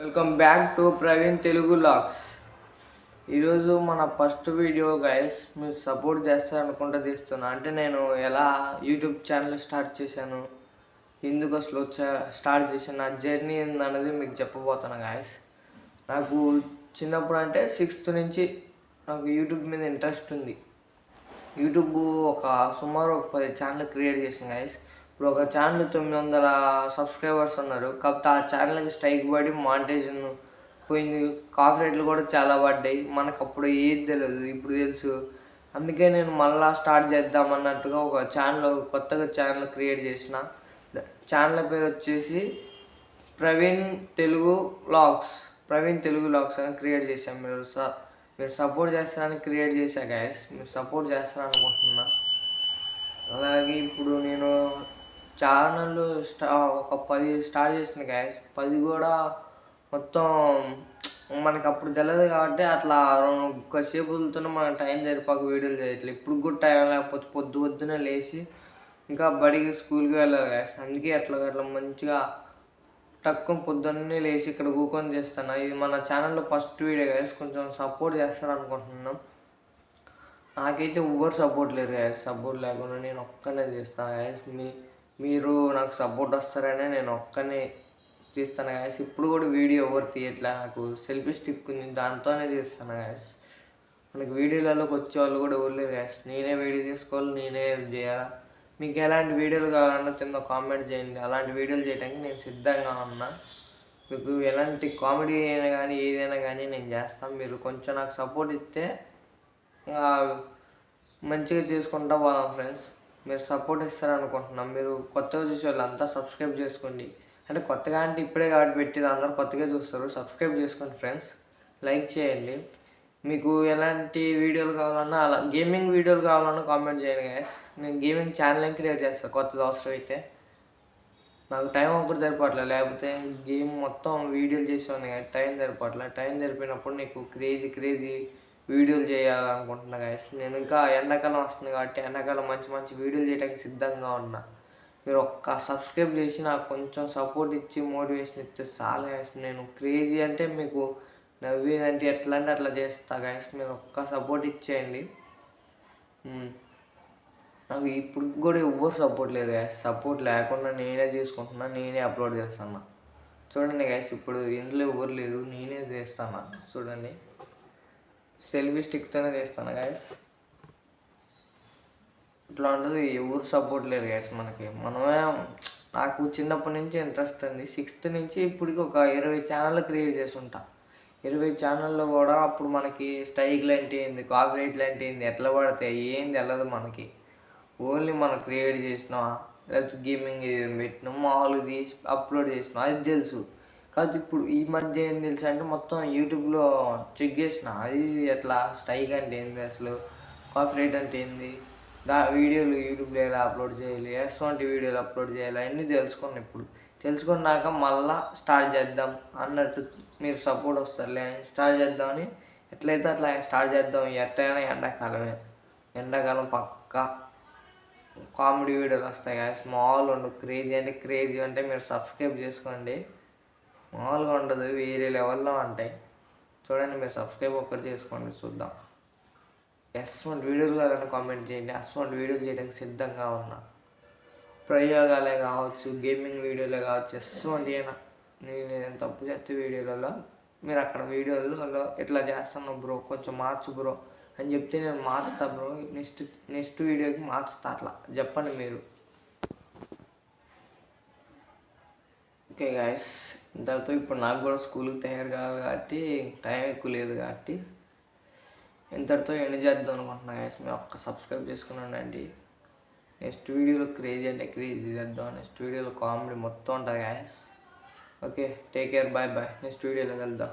Welcome back to Praveen Telugu vlogs. ఈరోజు మన first video guys, మీరు సపోర్ట్ చేస్తారనుకుంటే తీస్తున్నా. అంటే నేను ఎలా యూట్యూబ్ ఛానల్ స్టార్ట్ చేశాను, ఎందుకు అసలు స్టార్ట్ చేశాను, నా జర్నీ ఏందనేది మీకు చెప్పబోతున్నా గైస్. నాకు చిన్నప్పుడు అంటే 6th నుంచి నాకు యూట్యూబ్ మీద ఇంట్రెస్ట్ ఉంది. యూట్యూబ్ సుమారు ఒక 10 ఛానల్ క్రియేట్ చేసాను గైస్. ఇప్పుడు ఒక ఛానల్ 900 సబ్స్క్రైబర్స్ ఉన్నారు. కాకపోతే ఆ ఛానల్కి స్ట్రైక్ పడి మానిటైజేషన్ పోయింది, కాపీరైట్లు కూడా చాలా పడ్డాయి. మనకు అప్పుడు ఏది తెలియదు, ఇప్పుడు తెలుసు. అందుకే నేను మళ్ళీ స్టార్ట్ చేద్దామన్నట్టుగా కొత్తగా ఛానల్ క్రియేట్ చేసిన. ఛానల్ పేరు వచ్చేసి ప్రవీణ్ తెలుగు లాగ్స్ అని క్రియేట్ చేశాను. మీరు సపోర్ట్ చేస్తారని క్రియేట్ చేశా గైస్. మీరు సపోర్ట్ చేస్తారనుకుంటున్నా. అలాగే ఇప్పుడు నేను ఛానల్ ఒక 10 స్టార్ట్ చేసిన గైస్. 10 కూడా మొత్తం మనకి అప్పుడు తెలియదు కాబట్టి అట్లా కొద్దిసేపు వదులుతున్నా, మన టైం సరిపోక వీడియోలు చేయట్లేదు. ఇప్పుడు కూడా టైం లేకపోతే పొద్దున్నే లేచి ఇంకా స్కూల్కి వెళ్ళాలి గైస్. అందుకే అట్లా మంచిగా టక్కుని పొద్దున్నే లేచి ఇక్కడ కూకొని చేస్తాను. ఇది మన ఛానల్లో ఫస్ట్ వీడియో గైస్. కొంచెం సపోర్ట్ చేస్తారనుకుంటున్నాం. నాకైతే ఎవ్వరు సపోర్ట్ లేరు గైస్. సపోర్ట్ లేకుండా నేను ఒక్కనే చేస్తాను గైస్. మీరు నాకు సపోర్ట్ వస్తారనే నేను ఒక్కనే తీస్తాను గైస్. ఇప్పుడు కూడా వీడియో ఎవరు తీయట్లే, నాకు సెల్ఫీ స్టిక్ ఉంది, దాంతోనే తీస్తాను గైస్. మనకి వీడియోలలోకి వచ్చే వాళ్ళు కూడా ఎవరు లేరు గైస్. నేనే వీడియో తీసుకోవాలి, నేనే చేయాలి. మీకు ఎలాంటి వీడియోలు కావాలన్నా కింద కామెంట్ చేయండి. అలాంటి వీడియోలు చేయడానికి నేను సిద్ధంగా ఉన్నా. మీకు ఎలాంటి కామెడీ అయినా కానీ ఏదైనా కానీ నేను చేస్తాను. మీరు కొంచెం నాకు సపోర్ట్ ఇస్తే మంచిగా చేసుకుంటా పోదాం ఫ్రెండ్స్. మీరు సపోర్ట్ ఇస్తారనుకుంటున్నాం. మీరు కొత్తగా చూసే వాళ్ళు అంతా సబ్స్క్రైబ్ చేసుకోండి. అంటే కొత్తగా అంటే ఇప్పుడే కాబట్టి పెట్టేది, అందరూ కొత్తగా చూస్తారు. సబ్స్క్రైబ్ చేసుకోండి ఫ్రెండ్స్, లైక్ చేయండి. మీకు ఎలాంటి వీడియోలు కావాలన్నా, అలా గేమింగ్ వీడియోలు కావాలన్నా కామెంట్ చేయండి గైస్. నేను గేమింగ్ ఛానల్ క్రియేట్ చేస్తాను కొత్తది అవసరం అయితే. నాకు టైం ఒకటి సరిపోవట్లేదు, లేకపోతే గేమ్ మొత్తం వీడియోలు చేసేవాడిని కానీ టైం సరిపోవట్లేదు. టైం సరిపోయినప్పుడు నీకు క్రేజీ వీడియోలు చేయాలనుకుంటున్నా గైస్. నేను ఇంకా ఎండాకాలం వస్తుంది కాబట్టి ఎండాకాలం మంచి వీడియోలు చేయడానికి సిద్ధంగా ఉన్నా. మీరు ఒక్క సబ్స్క్రైబ్ చేసి నాకు కొంచెం సపోర్ట్ ఇచ్చి మోటివేషన్ ఇస్తే చాలా గైస్. నేను క్రేజీ అంటే మీకు నవ్వేదంటే ఎట్లా అంటే అట్లా చేస్తా గైస్. మీరు ఒక్క సపోర్ట్ ఇచ్చేయండి. నాకు ఇప్పుడు కూడా ఎవ్వరు సపోర్ట్ లేదు గైస్. సపోర్ట్ లేకుండా నేనే చేసుకుంటున్నా, నేనే అప్లోడ్ చేస్తున్నా. చూడండి గైస్, ఇప్పుడు ఇంట్లో ఎవరు లేరు, నేనే చేస్తాను. చూడండి, సెల్ఫీ స్టిక్తోనే చేస్తాను గైస్. ఇట్లా ఉంటుంది, ఎవరు సపోర్ట్ లేరు గైస్ మనకి. నాకు చిన్నప్పటి నుంచి ఇంట్రెస్ట్ ఉంది. 6th నుంచి ఇప్పటికి ఒక 20 ఛానళ్ళు క్రియేట్ చేసి ఉంటా. 20 ఛానల్లో కూడా అప్పుడు మనకి స్ట్రైక్లు అంటే ఏంది, కాపీరైట్లు అంటే ఏంది, ఎట్లా పడతాయి ఏంది వెళ్ళదు మనకి. ఓన్లీ మనం క్రియేట్ చేసినాం, లేకపోతే గేమింగ్ పెట్టినాం, మామూలుగా తీసి అప్లోడ్ చేసినాం, అది తెలుసు. కాదు ఇప్పుడు ఈ మధ్య ఏం తెలుసు అంటే మొత్తం యూట్యూబ్లో చెక్ చేసిన, అది ఎట్లా స్ట్రైక్ అంటే ఏంది, అసలు కాపీరైట్ అంటే ఏంది, వీడియోలు యూట్యూబ్లో ఎలా అప్లోడ్ చేయాలి, ఎటువంటి వీడియోలు అప్లోడ్ చేయాలి అన్నీ తెలుసుకున్నాను. ఇప్పుడు తెలుసుకున్నాక మళ్ళీ స్టార్ట్ చేద్దాం అన్నట్టు మీరు సపోర్ట్ వస్తారులే, స్టార్ట్ చేద్దామని ఎట్లయితే అట్లా స్టార్ట్ చేద్దాం. ఎట్లయినా ఎండాకాలం పక్కా కామెడీ వీడియోలు వస్తాయి కదా. మామూలుగా ఉండదు, క్రేజీ అంటే మీరు సబ్స్క్రైబ్ చేసుకోండి. మామూలుగా ఉండదు, వేరే లెవెల్లో ఉంటాయి. చూడండి, మీరు సబ్స్క్రైబ్ ఒక్కటి చేసుకోండి, చూద్దాం. అటువంటి వీడియోలు కావాలని కామెంట్ చేయండి. అటువంటి వీడియోలు చేయడానికి సిద్ధంగా ఉన్నా. ప్రయోగాలే కావచ్చు, గేమింగ్ వీడియోలే కావచ్చు, అటువంటి అయినా నేను తప్పు చేస్తే వీడియోలలో మీరు అక్కడ వీడియోలలో ఇట్లా చేస్తాను బ్రో, కొంచెం మార్చు బ్రో అని చెప్తే నేను మార్చుతా బ్రో. నెక్స్ట్ వీడియోకి మార్చుతా. అట్లా చెప్పండి మీరు. ఓకే గాయస్, ఇంతటితో ఇప్పుడు నాకు కూడా స్కూల్కి తయారు కావాలి కాబట్టి టైం ఎక్కువ లేదు కాబట్టి ఇంతటితో ఎండ్ చేద్దాం అనుకుంటున్నా గాయస్. మీరు ఒక్క సబ్స్క్రైబ్ చేసుకుని ఉండండి. నెక్స్ట్ వీడియోలో క్రేజీ అంటే క్రేజీ చేద్దాం. నెక్స్ట్ వీడియోలో కామెడీ మొత్తం ఉంటుంది guys. Okay, take care, bye. Next వీడియోలో వెళ్దాం.